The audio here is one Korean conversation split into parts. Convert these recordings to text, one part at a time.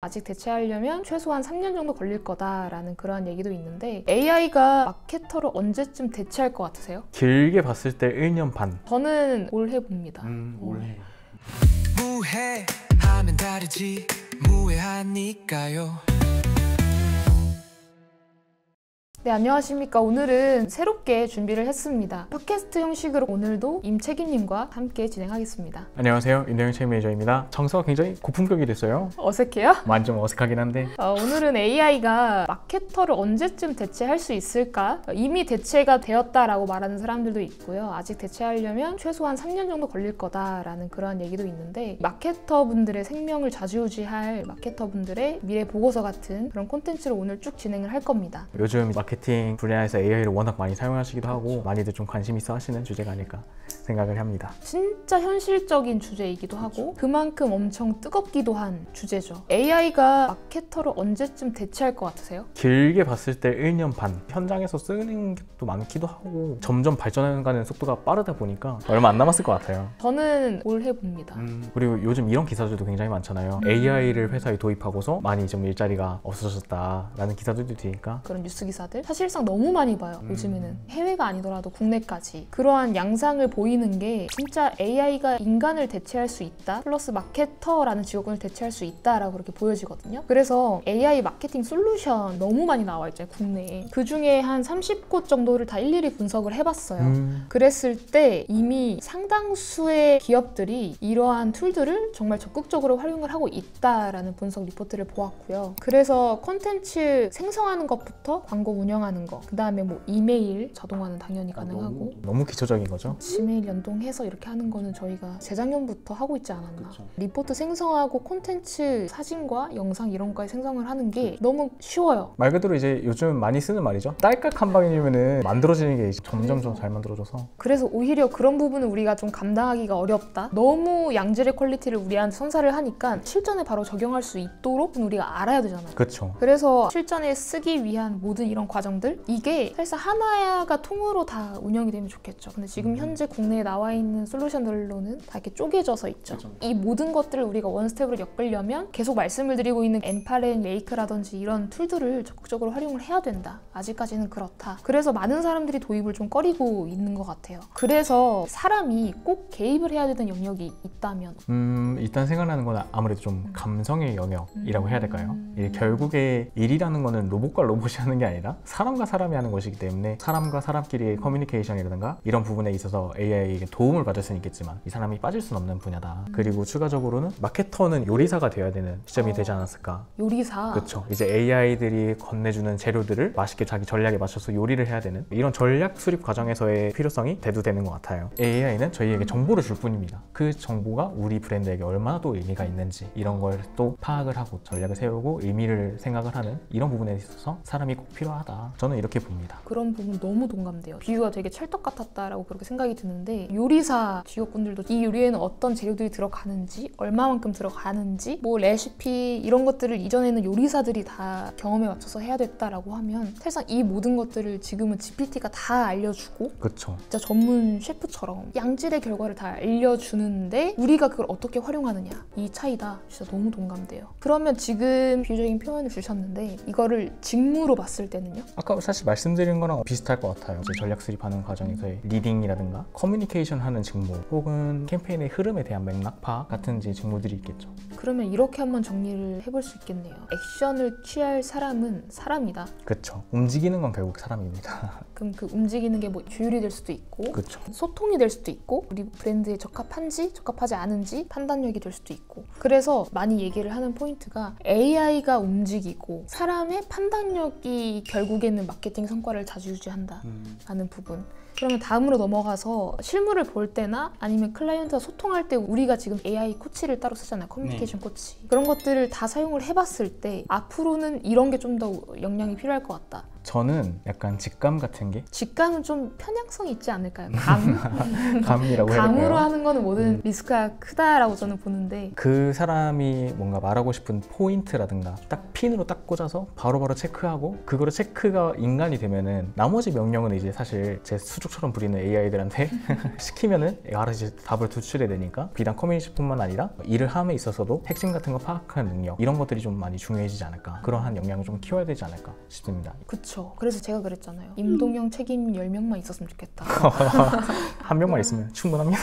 아직 대체하려면 최소한 3년 정도 걸릴 거다라는 그러한 얘기도 있는데 AI가 마케터를 언제쯤 대체할 것 같으세요? 길게 봤을 때 1년 반. 저는 올해 봅니다. 올해. 무해하면 다르지 무해하니까요. 네, 안녕하십니까. 오늘은 새롭게 준비를 했습니다. 팟캐스트 형식으로 오늘도 임책임님과 함께 진행하겠습니다. 안녕하세요. 임대영 책 매니저입니다. 정서가 굉장히 고품격이 됐어요. 어색해요? 많이 좀 어색하긴 한데 오늘은 AI가 마케터를 언제쯤 대체할 수 있을까? 이미 대체가 되었다라고 말하는 사람들도 있고요. 아직 대체하려면 최소한 3년 정도 걸릴 거다라는 그러한 얘기도 있는데 마케터분들의 생명을 좌지우지할 마케터분들의 미래 보고서 같은 그런 콘텐츠를 오늘 쭉 진행을 할 겁니다. 요즘 마케팅 분야에서 AI를 워낙 많이 사용하시기도 하고 많이들 좀 관심 있어 하시는 주제가 아닐까 생각을 합니다. 진짜 현실적인 주제이기도 하고 그만큼 엄청 뜨겁기도 한 주제죠. AI가 마케터를 언제쯤 대체할 것 같으세요? 길게 봤을 때 1년 반. 현장에서 쓰는 것도 많기도 하고 점점 발전해가는 속도가 빠르다 보니까 얼마 안 남았을 것 같아요. 저는 올해 봅니다. 그리고 요즘 이런 기사들도 굉장히 많잖아요. AI를 회사에 도입하고서 많이 좀 일자리가 없어졌다라는 기사들도 있으니까 그런 뉴스 기사들 사실상 너무 많이 봐요. 요즘에는 해외가 아니더라도 국내까지 그러한 양상을 보이는 게 진짜 AI가 인간을 대체할 수 있다 플러스 마케터라는 직업군을 대체할 수 있다라고 그렇게 보여지거든요. 그래서 AI 마케팅 솔루션 너무 많이 나와 있잖아요, 국내에. 그 중에 한 30곳 정도를 다 일일이 분석을 해봤어요. 그랬을 때 이미 상당수의 기업들이 이러한 툴들을 정말 적극적으로 활용을 하고 있다라는 분석 리포트를 보았고요. 그래서 콘텐츠 생성하는 것부터 광고 운영하는 거, 그 다음에 뭐 이메일 자동화는 당연히 가능하고 너무 기초적인 거죠. 지메일 연동해서 이렇게 하는 거는 저희가 재작년부터 하고 있지 않았나. 리포트 생성하고 콘텐츠 사진과 영상 이런 거에 생성을 하는 게 너무 쉬워요. 말 그대로 이제 요즘 많이 쓰는 말이죠. 딸깍 한 방이면은 만들어지는 게 이제 점점 잘 만들어져서 그래서 오히려 그런 부분을 우리가 좀 감당하기가 어렵다. 너무 양질의 퀄리티를 우리한테 선사를 하니까 실전에 바로 적용할 수 있도록 우리가 알아야 되잖아요. 그렇죠. 그래서 실전에 쓰기 위한 모든 이런 과정들 이게 사실상 하나가 통으로 다 운영이 되면 좋겠죠. 근데 지금 현재 국내에 나와 있는 솔루션들로는 다 이렇게 쪼개져서 있죠. 이 모든 것들을 우리가 원스텝으로 엮으려면 계속 말씀을 드리고 있는 엔파렌, 메이크라든지 이런 툴들을 적극적으로 활용을 해야 된다. 아직까지는 그렇다. 그래서 많은 사람들이 도입을 좀 꺼리고 있는 것 같아요. 그래서 사람이 꼭 개입을 해야 되는 영역이 있다면 일단 생각나는 건 아무래도 좀 감성의 영역이라고 해야 될까요? 결국에 일이라는 거는 로봇과 로봇이 하는 게 아니라 사람과 사람이 하는 것이기 때문에 사람과 사람끼리의 커뮤니케이션이라든가 이런 부분에 있어서 AI에게 도움을 받을 수는 있겠지만 이 사람이 빠질 수는 없는 분야다. 그리고 추가적으로는 마케터는 요리사가 되어야 되는 시점이 되지 않았을까. 요리사? 그렇죠. 이제 AI들이 건네주는 재료들을 맛있게 자기 전략에 맞춰서 요리를 해야 되는 이런 전략 수립 과정에서의 필요성이 대두되는 것 같아요. AI는 저희에게 정보를 줄 뿐입니다. 그 정보가 우리 브랜드에게 얼마나 또 의미가 있는지 이런 걸 또 파악을 하고 전략을 세우고 의미를 생각을 하는 이런 부분에 있어서 사람이 꼭 필요하다. 저는 이렇게 봅니다. 그런 부분 너무 동감돼요. 비유가 되게 찰떡 같았다라고 그렇게 생각이 드는데 요리사 직업군들도 이 요리에는 어떤 재료들이 들어가는지 얼마만큼 들어가는지 뭐 레시피 이런 것들을 이전에는 요리사들이 다 경험에 맞춰서 해야 됐다라고 하면 사실상 이 모든 것들을 지금은 GPT가 다 알려주고 그렇죠. 진짜 전문 셰프처럼 양질의 결과를 다 알려주는데 우리가 그걸 어떻게 활용하느냐 이 차이다. 진짜 너무 동감돼요. 그러면 지금 비유적인 표현을 주셨는데 이거를 직무로 봤을 때는요? 아까 사실 말씀드린 거랑 비슷할 것 같아요. 이제 전략 수립하는 과정에서의 리딩이라든가 커뮤니케이션 하는 직무 혹은 캠페인의 흐름에 대한 맥락 파악 같은 이제 직무들이 있겠죠. 그러면 이렇게 한번 정리를 해볼 수 있겠네요. 액션을 취할 사람은 사람이다. 그렇죠. 움직이는 건 결국 사람입니다. 그럼 그 움직이는 게 뭐 조율이 될 수도 있고 그렇죠. 소통이 될 수도 있고 우리 브랜드에 적합한지 적합하지 않은지 판단력이 될 수도 있고 그래서 많이 얘기를 하는 포인트가 AI가 움직이고 사람의 판단력이 결국에는 마케팅 성과를 좌지우지한다 라는 부분. 그러면 다음으로 넘어가서 실무를 볼 때나 아니면 클라이언트와 소통할 때 우리가 지금 AI 코치를 따로 쓰잖아요. 커뮤니케이션 코치. 그런 것들을 다 사용을 해봤을 때 앞으로는 이런 게 좀 더 역량이 필요할 것 같다. 저는 약간 직감 같은 게 직감은 좀 편향성이 있지 않을까요? 감이라고 해야 감으로 될까요? 하는 거는 모든 리스크가 크다라고 저는 보는데 그 사람이 뭔가 말하고 싶은 포인트라든가 딱 핀으로 딱 꽂아서 바로바로 체크하고 그거를 체크가 인간이 되면은 나머지 명령은 이제 사실 제 수족처럼 부리는 AI들한테 시키면은 알아서 이제 답을 도출해야 되니까 비단 커뮤니티뿐만 아니라 일을 함에 있어서도 핵심 같은 거 파악하는 능력 이런 것들이 좀 많이 중요해지지 않을까 그러한 역량을 좀 키워야 되지 않을까 싶습니다. 그쵸. 그래서 제가 그랬잖아요. 임동영 책임 10명만 있었으면 좋겠다. 한 명만 있으면 충분합니다.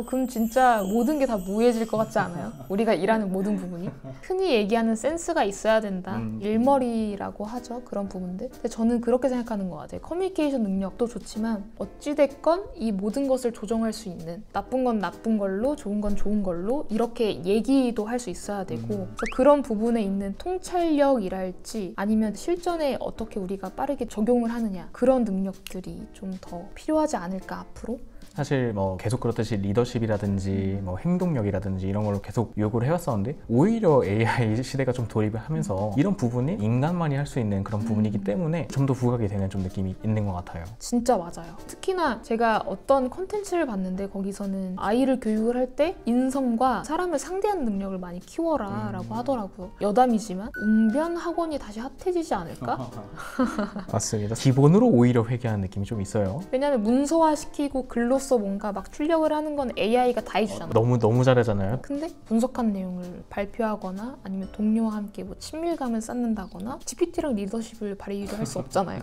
그럼 진짜 모든 게 다 무해질 것 같지 않아요? 우리가 일하는 모든 부분이? 흔히 얘기하는 센스가 있어야 된다. 일머리라고 하죠. 그런 부분들. 근데 저는 그렇게 생각하는 것 같아요. 커뮤니케이션 능력도 좋지만 어찌됐건 이 모든 것을 조정할 수 있는 나쁜 건 나쁜 걸로 좋은 건 좋은 걸로 이렇게 얘기도 할 수 있어야 되고 그래서 그런 부분에 있는 통찰력이랄지 아니면 실전에 어떻게 우리가 빠르게 적용을 하느냐 그런 능력들이 좀 더 필요하지 않을까 앞으로? 사실 뭐 계속 그렇듯이 리더십이라든지 뭐 행동력이라든지 이런 걸로 계속 요구를 해왔었는데 오히려 AI 시대가 좀 도입을 하면서 이런 부분이 인간만이 할 수 있는 그런 부분이기 때문에 좀 더 부각이 되는 좀 느낌이 있는 것 같아요. 진짜 맞아요. 특히나 제가 어떤 콘텐츠를 봤는데 거기서는 아이를 교육을 할 때 인성과 사람을 상대하는 능력을 많이 키워라 라고 하더라고요. 여담이지만 웅변 학원이 다시 핫해지지 않을까? 맞습니다. 기본으로 오히려 회귀하는 느낌이 좀 있어요. 왜냐하면 문서화시키고 글로써 뭔가 막 출력을 하는 건 AI가 다 해주잖아. 너무 잘하잖아요. 근데 분석한 내용을 발표하거나 아니면 동료와 함께 뭐 친밀감을 쌓는다거나 GPT랑 리더십을 발휘를 할 수 없잖아요.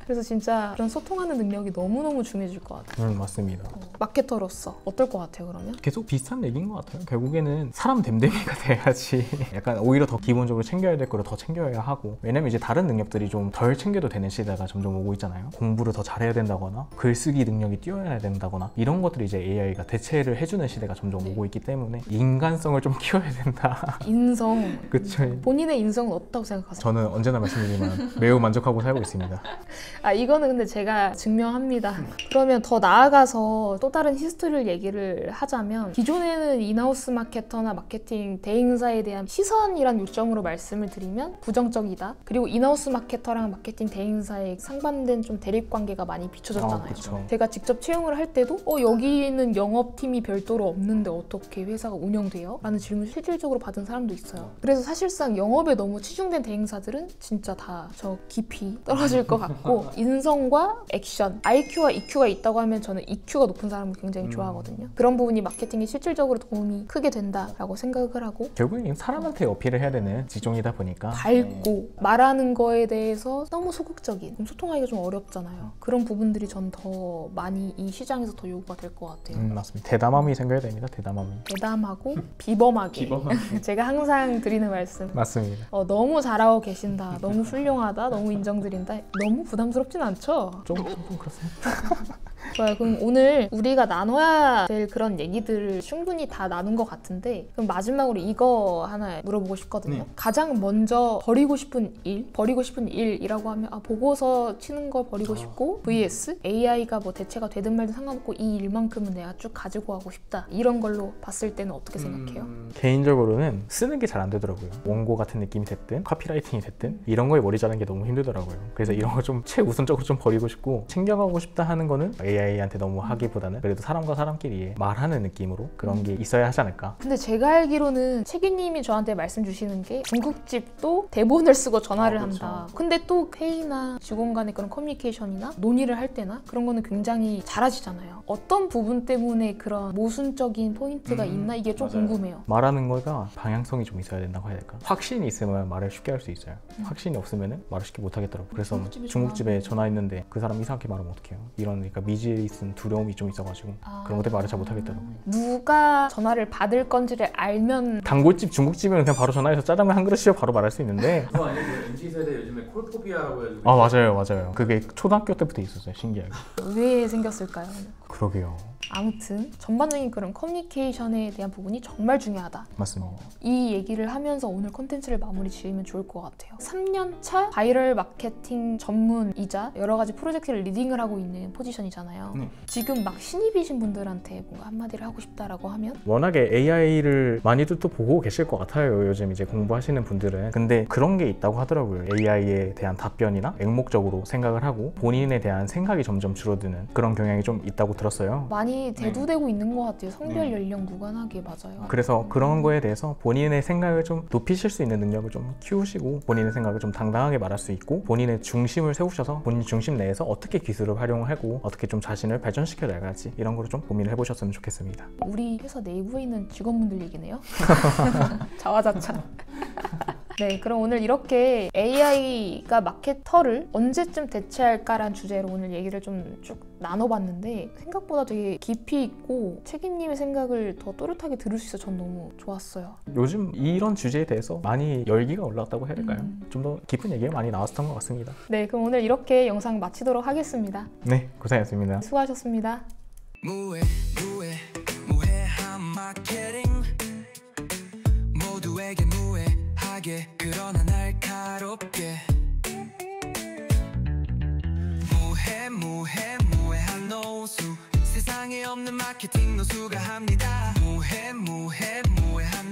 그래서 진짜 그런 소통하는 능력이 너무너무 중요해질 것 같아요. 맞습니다. 마케터로서 어떨 것 같아요 그러면? 계속 비슷한 얘기인 것 같아요. 결국에는 사람 됨됨이가 돼야지 약간 오히려 더 기본적으로 챙겨야 될 거를 더 챙겨야 하고 왜냐면 이제 다른 능력들이 좀 덜 챙겨도 되는 시대가 점점 오고 있잖아요. 공부를 더 잘해야 된다거나 글쓰기 능력이 뛰어야 된다거나 이런 것들이 이제 AI가 대체를 해주는 시대가 점점 오고 있기 때문에 인간성을 좀 키워야 된다. 인성. 그쵸. 본인의 인성은 어떻다고 생각하세요? 저는 언제나 말씀드리지만 매우 만족하고 살고 있습니다. 이거는 근데 제가 증명합니다. 그러면 더 나아가서 또 다른 히스토리를 얘기를 하자면 기존에는 인하우스 마케터나 마케팅 대행사에 대한 시선이란 요점으로 말씀을 드리면 부정적이다. 그리고 인하우스 마케터랑 마케팅 대행사의 상반된 좀 대립관계가 많이 비춰졌잖아요. 그쵸. 제가 직접 채용을 할 때도 여기는 영업팀이 별도로 없는데 어떻게 회사가 운영돼요? 라는 질문을 실질적으로 받은 사람도 있어요. 그래서 사실상 영업에 너무 치중된 대행사들은 진짜 다 저 깊이 떨어질 것 같고 인성과 액션, IQ와 EQ가 있다고 하면 저는 EQ가 높은 사람을 굉장히 좋아하거든요. 그런 부분이 마케팅에 실질적으로 도움이 크게 된다라고 생각을 하고 결국엔 사람한테 어필을 해야 되는 직종이다 보니까 밝고 말하는 거에 대해서 너무 소극적인 그럼 소통하기가 좀 어렵잖아요. 그런 부분들이 전 더 많이 이 시장에서 더 요구가 될 것 같아요. 맞습니다. 대담함이 생겨야 됩니다. 대담함이. 대담하고 비범하게. 제가 항상 드리는 말씀. 맞습니다. 너무 잘하고 계신다. 너무 훌륭하다. 너무 인정드린다. 너무 부담스럽진 않죠? 좀 그렇습니다. 좋아요. 그럼 오늘 우리가 나눠야 될 그런 얘기들을 충분히 다 나눈 것 같은데 그럼 마지막으로 이거 하나 물어보고 싶거든요. 가장 먼저 버리고 싶은 일이라고 하면 보고서 치는 걸 버리고 싶고 vs AI가 뭐 대체가 되든 말든 상관없고 이 일만큼은 내가 쭉 가지고 가고 싶다. 이런 걸로 봤을 때는 어떻게 생각해요? 개인적으로는 쓰는 게 잘 안 되더라고요. 원고 같은 느낌이 됐든 카피라이팅이 됐든 이런 거에 머리 자는 게 너무 힘들더라고요. 그래서 이런 거 좀 최우선적으로 좀 버리고 싶고 챙겨가고 싶다 하는 거는 AI한테 너무 하기보다는 그래도 사람과 사람끼리 말하는 느낌으로 그런 게 있어야 하지 않을까. 근데 제가 알기로는 책임님이 저한테 말씀 주시는 게 중국집도 대본을 쓰고 전화를 한다. 근데 또 회의나 직원 간의 그런 커뮤니케이션이나 논의를 할 때나 그런 거는 굉장히 잘하시잖아요. 어떤 부분 때문에 그런 모순적인 포인트가 있나 이게 좀 궁금해요. 말하는 거가 방향성이 좀 있어야 된다고 해야 될까? 확신이 있으면 말을 쉽게 할 수 있어요. 확신이 없으면 말을 쉽게 못 하겠더라고요. 그래서 중국집에 전화했는데 그 사람 이상하게 말하면 어떡해요? 이런 그러니까 미지에 있은 두려움이 좀 있어가지고 그런 것들 말을 잘 못 하겠더라고요. 누가 전화를 받을 건지를 알면 단골집 중국집이면 그냥 바로 전화해서 짜장면 한 그릇이요 바로 말할 수 있는데 그거 아니고 MZ세대 요즘에 콜포비아라고 해가지고 맞아요 그게 초등학교 때부터 있었어요. 신기하게. 왜 생겼을까요? 그러게요. 아무튼 전반적인 그런 커뮤니케이션에 대한 부분이 정말 중요하다. 맞습니다. 이 얘기를 하면서 오늘 콘텐츠를 마무리 지으면 좋을 것 같아요. 3년차 바이럴 마케팅 전문이자 여러 가지 프로젝트를 리딩을 하고 있는 포지션이잖아요. 네. 지금 막 신입이신 분들한테 뭔가 한마디를 하고 싶다라고 하면? 워낙에 AI를 많이들 또 보고 계실 것 같아요. 요즘 이제 공부하시는 분들은. 근데 그런 게 있다고 하더라고요. AI에 대한 답변이나 앵목적으로 생각을 하고 본인에 대한 생각이 점점 줄어드는 그런 경향이 좀 있다고 들었어요. 많이 대두되고 있는 것 같아요. 성별, 연령 무관하게. 맞아요. 그래서 그런 거에 대해서 본인의 생각을 좀 높이실 수 있는 능력을 좀 키우시고 본인의 생각을 좀 당당하게 말할 수 있고 본인의 중심을 세우셔서 본인 중심 내에서 어떻게 기술을 활용하고 어떻게 좀 자신을 발전시켜 나가지 이런 거를 좀 고민을 해보셨으면 좋겠습니다. 우리 회사 내부에 있는 직원분들 얘기네요. 자화자찬. 네, 그럼 오늘 이렇게 AI가 마케터를 언제쯤 대체할까라는 주제로 오늘 얘기를 좀 쭉 나눠봤는데 생각보다 되게 깊이 있고 책임님의 생각을 더 또렷하게 들을 수 있어서 전 너무 좋았어요. 요즘 이런 주제에 대해서 많이 열기가 올랐다고 해야 될까요? 좀 더 깊은 얘기가 많이 나왔던 것 같습니다. 네, 그럼 오늘 이렇게 영상 마치도록 하겠습니다. 네, 고생하셨습니다. 수고하셨습니다. 무해한 마케팅 모두에게 무해하게 그러나 날카롭게 무해한 노수 세상에 없는 마케팅 노수가 합니다. 무해한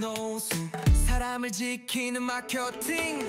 노수 사람을 지키는 마케팅